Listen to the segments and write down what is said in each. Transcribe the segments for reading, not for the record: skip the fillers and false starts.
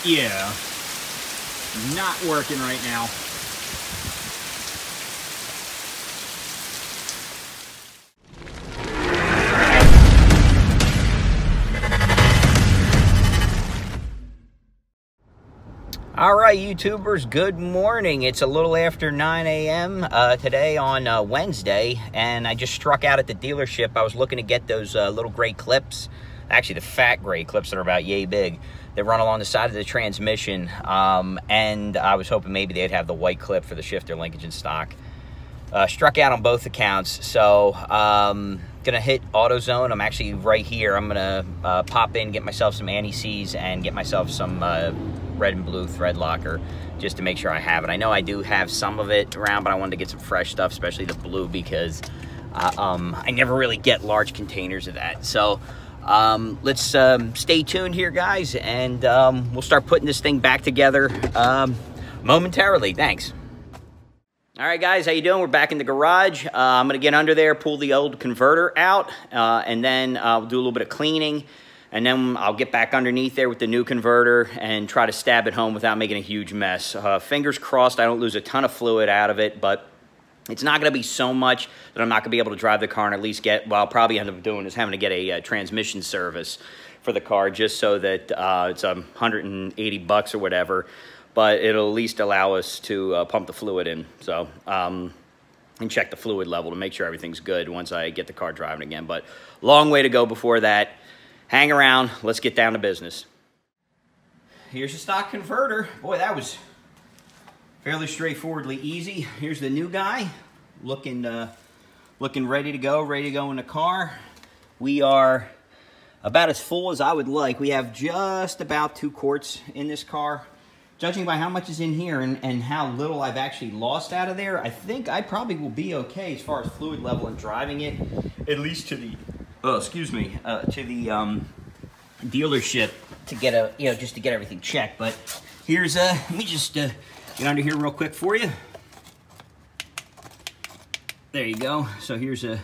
Yeah. Not working right now. All right, YouTubers, good morning. It's a little after 9 a.m. Today on Wednesday, and I just struck out at the dealership. I was looking to get those little gray clips, actually the fat gray clips that are about yay big, that run along the side of the transmission, and I was hoping maybe they'd have the white clip for the shifter linkage in stock. Struck out on both accounts, so gonna hit AutoZone. I'm actually right here. I'm gonna pop in, get myself some anti-seize, and get myself some red and blue thread locker just to make sure I have it. I know I do have some of it around, but I wanted to get some fresh stuff, especially the blue, because I never really get large containers of that. So let's stay tuned here, guys, and we'll start putting this thing back together momentarily. Thanks. All right, guys, how you doing? We're back in the garage. I'm gonna get under there, pull the old converter out, and then we'll do a little bit of cleaning, and then I'll get back underneath there with the new converter and try to stab it home without making a huge mess. Fingers crossed I don't lose a ton of fluid out of it, but it's not gonna be so much that I'm not gonna be able to drive the car and at least get, well, I'll probably end up doing is having to get a transmission service for the car, just so that it's $180 or whatever, but it'll at least allow us to pump the fluid in. So, and check the fluid level to make sure everything's good once I get the car driving again. But long way to go before that. Hang around, let's get down to business. Here's the stock converter. Boy, that was fairly straightforwardly easy. Here's the new guy, looking ready to go in the car. We are about as full as I would like. We have just about 2 quarts in this car. Judging by how much is in here and how little I've actually lost out of there, I think I probably will be okay as far as fluid level and driving it, at least to the, to the dealership to get a, just to get everything checked. But here's, let me just get under here real quick for you. There you go. So here's a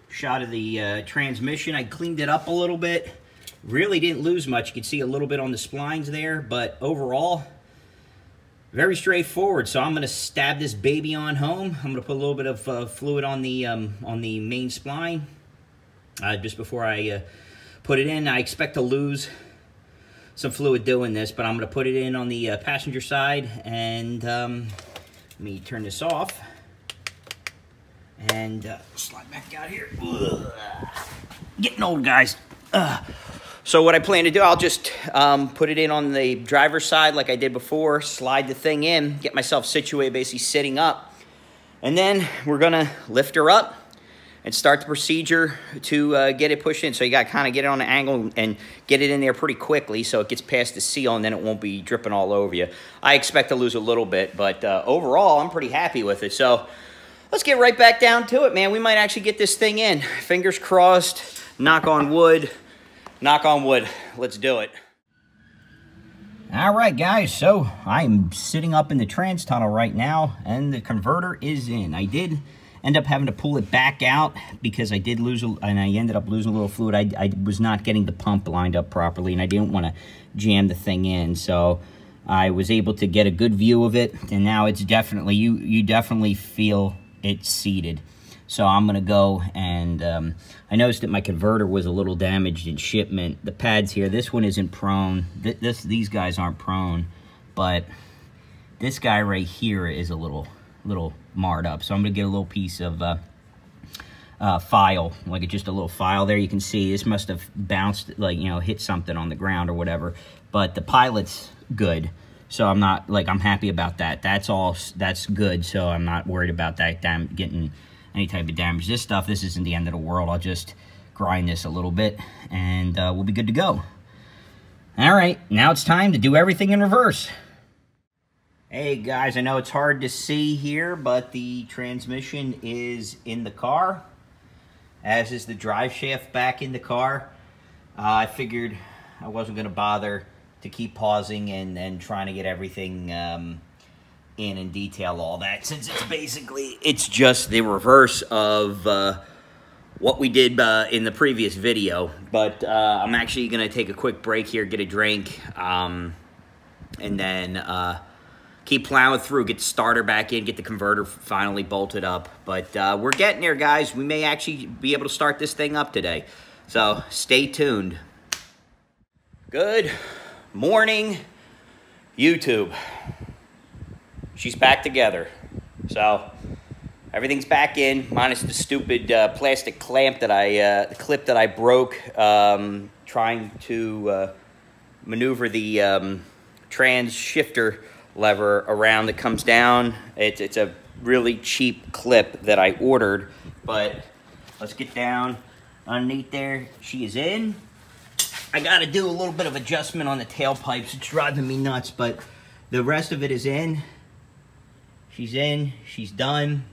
shot of the transmission. I cleaned it up a little bit. Really didn't lose much. You can see a little bit on the splines there, but overall, very straightforward. So I'm going to stab this baby on home. I'm going to put a little bit of fluid on the main spline just before I put it in. I expect to lose some fluid doing this, but I'm going to put it in on the passenger side, and let me turn this off and slide back out here. Ugh. Getting old, guys. So what I plan to do, I'll just put it in on the driver's side like I did before, slide the thing in, get myself situated, basically sitting up, and then we're gonna lift her up and start the procedure to get it pushed in. So you gotta kind of get it on an angle and get it in there pretty quickly so it gets past the seal, and then it won't be dripping all over you. I expect to lose a little bit, but overall, I'm pretty happy with it. So let's get right back down to it, man. We might actually get this thing in. Fingers crossed, knock on wood. Knock on wood. Let's do it. All right, guys. So I'm sitting up in the trans tunnel right now, and the converter is in. I did end up having to pull it back out because I did lose, and I ended up losing a little fluid. I was not getting the pump lined up properly, and I didn't want to jam the thing in. So I was able to get a good view of it, and now it's definitely, you definitely feel it's seated. So I'm going to go and I noticed that my converter was a little damaged in shipment. The pads here, this one isn't prone. These guys aren't prone, but this guy right here is a little marred up. So I'm going to get a little piece of file, like just a little file there. You can see this must have bounced, like, hit something on the ground or whatever. But the pilot's good. So I'm not, I'm happy about that. That's good. So I'm not worried about that getting any type of damage. This isn't the end of the world. I'll just grind this a little bit, and we'll be good to go. All right, now it's time to do everything in reverse. Hey, guys, I know it's hard to see here, but the transmission is in the car, as is the drive shaft back in the car. I figured I wasn't going to bother to keep pausing and trying to get everything in and detail all that, since it's just the reverse of what we did in the previous video, but I'm actually gonna take a quick break here, get a drink, and then keep plowing through, get the starter back in, get the converter finally bolted up. But we're getting there, guys. We may actually be able to start this thing up today, so stay tuned. Good morning, YouTube. She's back together, so everything's back in, minus the stupid plastic clamp that the clip that I broke trying to maneuver the trans shifter lever around that comes down. It's a really cheap clip that I ordered, but let's get down underneath there. She is in. I gotta do a little bit of adjustment on the tailpipes. It's driving me nuts, but the rest of it is in. She's in, she's done.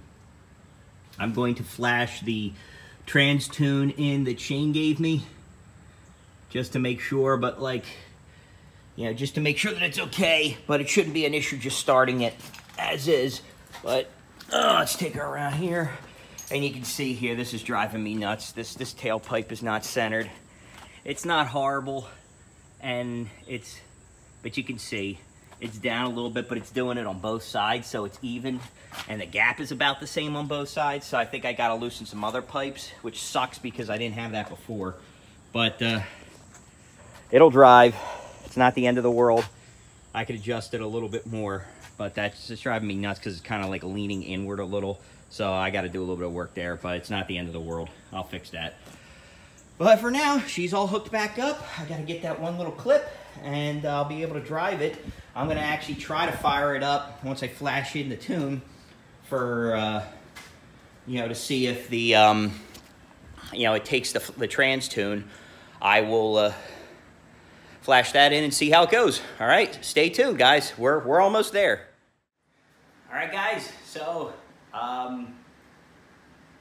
I'm going to flash the trans tune in that Shane gave me just to make sure, but like, you know, just to make sure that it's okay, but it shouldn't be an issue just starting it as is. But let's take her around here, and you can see here, this is driving me nuts. This tailpipe is not centered. It's not horrible, and but you can see it's down a little bit, but it's doing it on both sides, so it's even, and the gap is about the same on both sides. So I think I gotta loosen some other pipes, which sucks because I didn't have that before, but it'll drive. It's not the end of the world. I could adjust it a little bit more, but that's just driving me nuts because it's kind of like leaning inward a little. So I got to do a little bit of work there, but it's not the end of the world. I'll fix that. But for now, she's all hooked back up. I got to get that one little clip, and I'll be able to drive it. I'm going to actually try to fire it up once I flash in the tune for, you know, to see if the, you know, it takes the trans tune. I will flash that in and see how it goes. All right, stay tuned, guys. We're almost there. All right, guys. So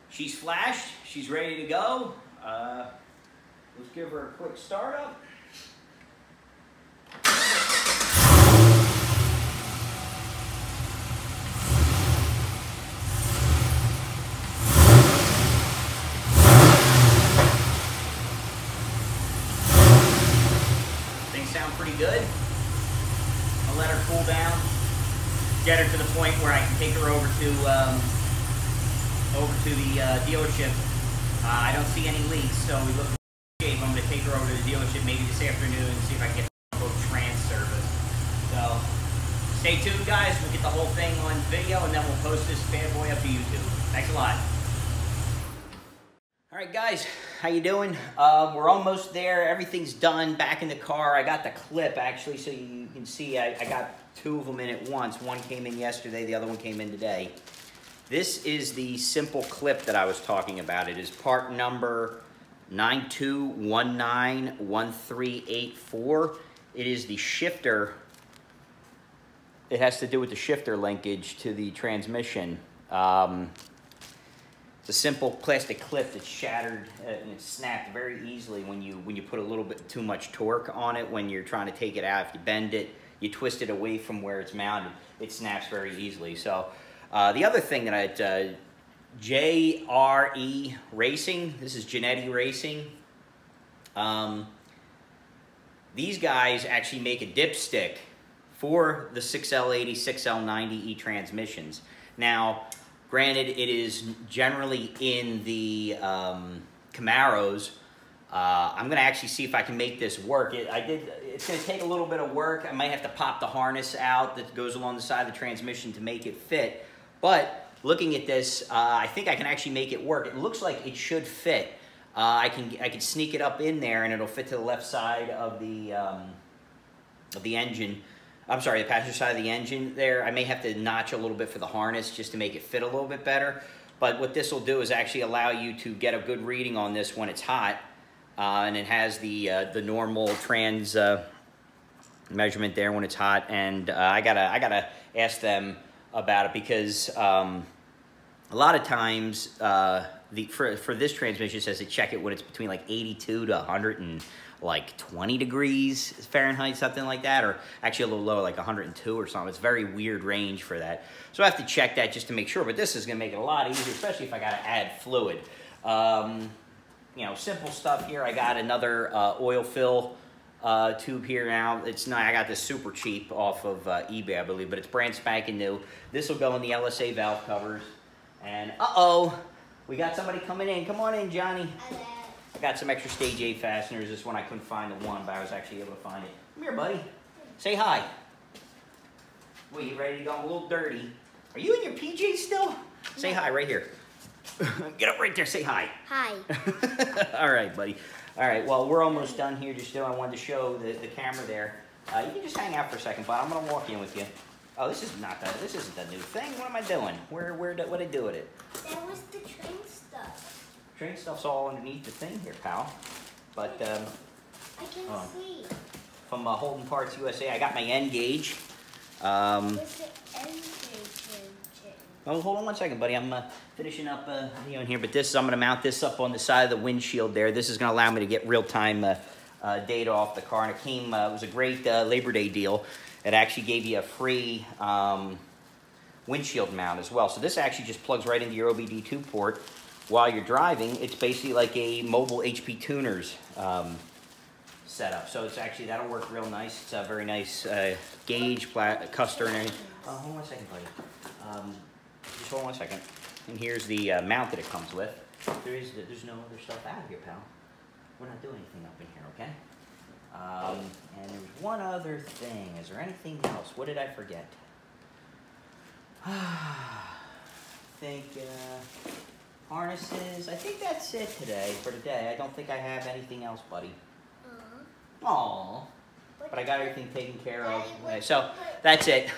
she's flashed. She's ready to go. Let's give her a quick start up. Sound pretty good. I'll let her cool down, get her to the point where I can take her over to the dealership. I don't see any leaks, so we look in shape. I'm going to take her over to the dealership maybe this afternoon and see if I can get the trans service. So stay tuned, guys. We'll get the whole thing on video, and then we'll post this bad boy up to YouTube. Thanks a lot. All right, guys, how you doing? We're almost there. Everything's done. Back in the car. I got the clip, actually, so you can see I got two of them in at once. One came in yesterday. The other one came in today. This is the simple clip that I was talking about. It is part number 92191384. It is the shifter. It has to do with the shifter linkage to the transmission. It's a simple plastic clip that's shattered and it's snapped very easily when you put a little bit too much torque on it. When you're trying to take it out, if you bend it, you twist it away from where it's mounted, it snaps very easily. So the other thing that JRE Racing, this is Genetti Racing. These guys actually make a dipstick for the 6L80, 6L90E transmissions. Now, granted, it is generally in the Camaros. I'm going to actually see if I can make this work. It's going to take a little bit of work. I might have to pop the harness out that goes along the side of the transmission to make it fit. But looking at this, I think I can actually make it work. It looks like it should fit. I can sneak it up in there, and it'll fit to the left side of the engine. I'm sorry, the passenger side of the engine there. I may have to notch a little bit for the harness just to make it fit a little bit better. But what this will do is actually allow you to get a good reading on this when it's hot. And it has the normal trans measurement there when it's hot. And I gotta ask them about it because a lot of times for this transmission it says to check it when it's between like 82 to 120 degrees Fahrenheit, something like that, or actually a little lower, like 102 or something. It's a very weird range for that. So I have to check that just to make sure, but this is gonna make it a lot easier, especially if I gotta add fluid. you know, simple stuff here. I got another oil fill tube here now. It's not, I got this super cheap off of eBay, I believe, but it's brand spanking new. This will go in the LSA valve covers. And we got somebody coming in. Come on in, Johnny. I got some extra stage A fasteners. This one I couldn't find the one, but I was actually able to find it. Come here, buddy. Say hi. Well, you ready to go? I'm a little dirty. Are you in your PJs still? Say hi right here. Get up right there. Say hi. Hi. All right, buddy. All right, well, we're almost done here. Just I wanted to show the camera there. You can just hang out for a second, but I'm going to walk in with you. Oh, this is not that. This isn't the new thing. What am I doing? What did I do with it? That was the train stuff. Train stuff's all underneath the thing here, pal. But I can see. From Holden Parts USA, I got my N gauge. What's the N gauge? Oh, hold on one second, buddy. I'm finishing up video in here, but I'm going to mount this up on the side of the windshield there. This is going to allow me to get real-time data off the car, and it was a great Labor Day deal. It actually gave you a free windshield mount as well. So this actually just plugs right into your OBD2 port while you're driving. It's basically like a mobile HP tuners setup. So it's actually, that'll work real nice. It's a very nice gauge, custer, and everything. Hold on one second, buddy. Just hold on 1 second. And here's the mount that it comes with. There's no other stuff out here, pal. We're not doing anything up in here, okay? And there was one other thing. Is there anything else? What did I forget? I think harnesses. I think that's it for today. I don't think I have anything else, buddy. Aww. But I got everything taken care of. So that's it.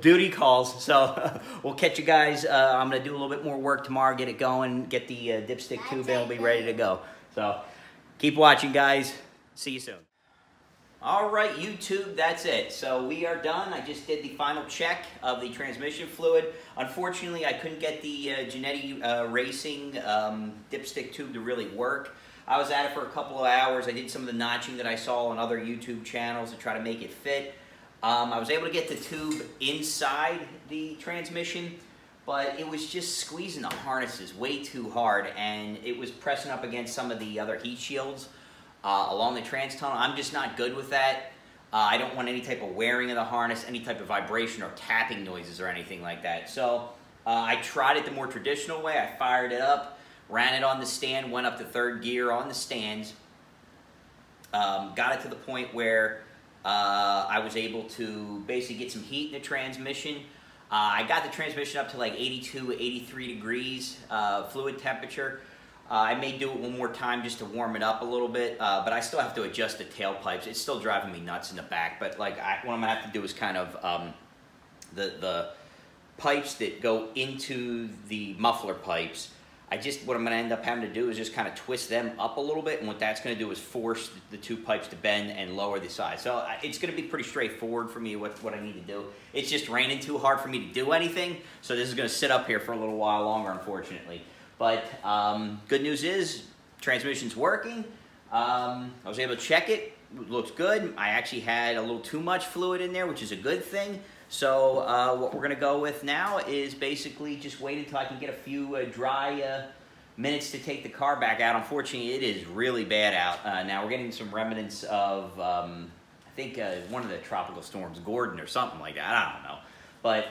Duty calls. So we'll catch you guys. I'm going to do a little bit more work tomorrow, get it going, get the dipstick tube in, we'll be ready to go. So keep watching, guys. See you soon. All right, YouTube, that's it. So we are done. I just did the final check of the transmission fluid. Unfortunately, I couldn't get the Genetti Racing dipstick tube to really work. I was at it for a couple of hours. I did some of the notching that I saw on other YouTube channels to try to make it fit. I was able to get the tube inside the transmission, but it was just squeezing the harnesses way too hard, and it was pressing up against some of the other heat shields along the trans tunnel. I'm just not good with that. I don't want any type of wearing of the harness, any type of vibration or tapping noises or anything like that. So I tried it the more traditional way. I fired it up, ran it on the stand, went up to 3rd gear on the stands, got it to the point where I was able to basically get some heat in the transmission. I got the transmission up to like 82, 83 degrees fluid temperature. I may do it one more time just to warm it up a little bit, but I still have to adjust the tailpipes. It's still driving me nuts in the back, but like what I'm gonna have to do is kind of the pipes that go into the muffler pipes. What I'm going to end up having to do is just kind of twist them up a little bit, and what that's going to do is force the two pipes to bend and lower the size. So it's going to be pretty straightforward for me what I need to do. It's just raining too hard for me to do anything, so this is going to sit up here for a little while longer, unfortunately. But good news is transmission's working. I was able to check it. It looks good. I actually had a little too much fluid in there, which is a good thing. So what we're going to go with now is basically just wait until I can get a few dry minutes to take the car back out. Unfortunately, it is really bad out. Now we're getting some remnants of, I think, one of the tropical storms, Gordon or something like that. I don't know. But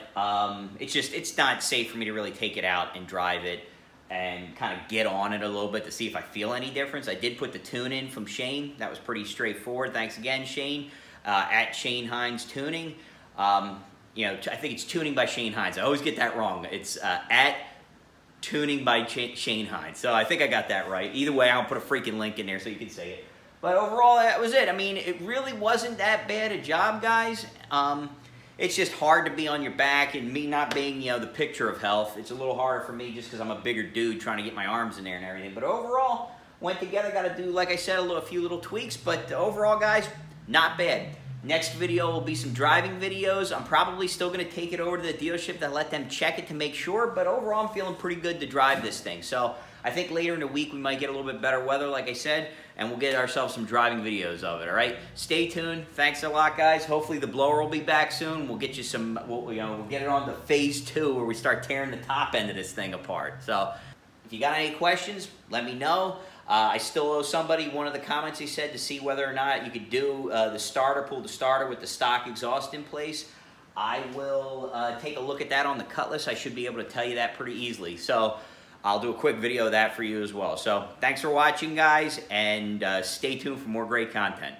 it's not safe for me to really take it out and drive it and kind of get on it a little bit to see if I feel any difference. I did put the tune in from Shane. That was pretty straightforward. Thanks again, Shane, at Shane Hines Tuning. You know, I think it's Tuning by Shane Hines. I always get that wrong. It's at Tuning by Shane Hines. So I think I got that right. Either way, I'll put a freaking link in there so you can say it. But overall, that was it. I mean, it really wasn't that bad a job, guys. It's just hard to be on your back, and me not being, you know, the picture of health. It's a little harder for me just because I'm a bigger dude trying to get my arms in there and everything. But overall, went together. Got to do, like I said, a few little tweaks. But overall, guys, not bad. Next video will be some driving videos. I'm probably still going to take it over to the dealership to let them check it to make sure, but overall I'm feeling pretty good to drive this thing. So I think later in the week we might get a little bit better weather, like I said, and we'll get ourselves some driving videos of it, all right? Stay tuned. Thanks a lot, guys. Hopefully the blower will be back soon. We'll get you some, we'll get it on to phase 2 where we start tearing the top end of this thing apart. So if you got any questions, let me know. I still owe somebody one of the comments he said to see whether or not you could do the starter, pull the starter with the stock exhaust in place. I will take a look at that on the Cutlass. I should be able to tell you that pretty easily. So I'll do a quick video of that for you as well. So thanks for watching, guys, and stay tuned for more great content.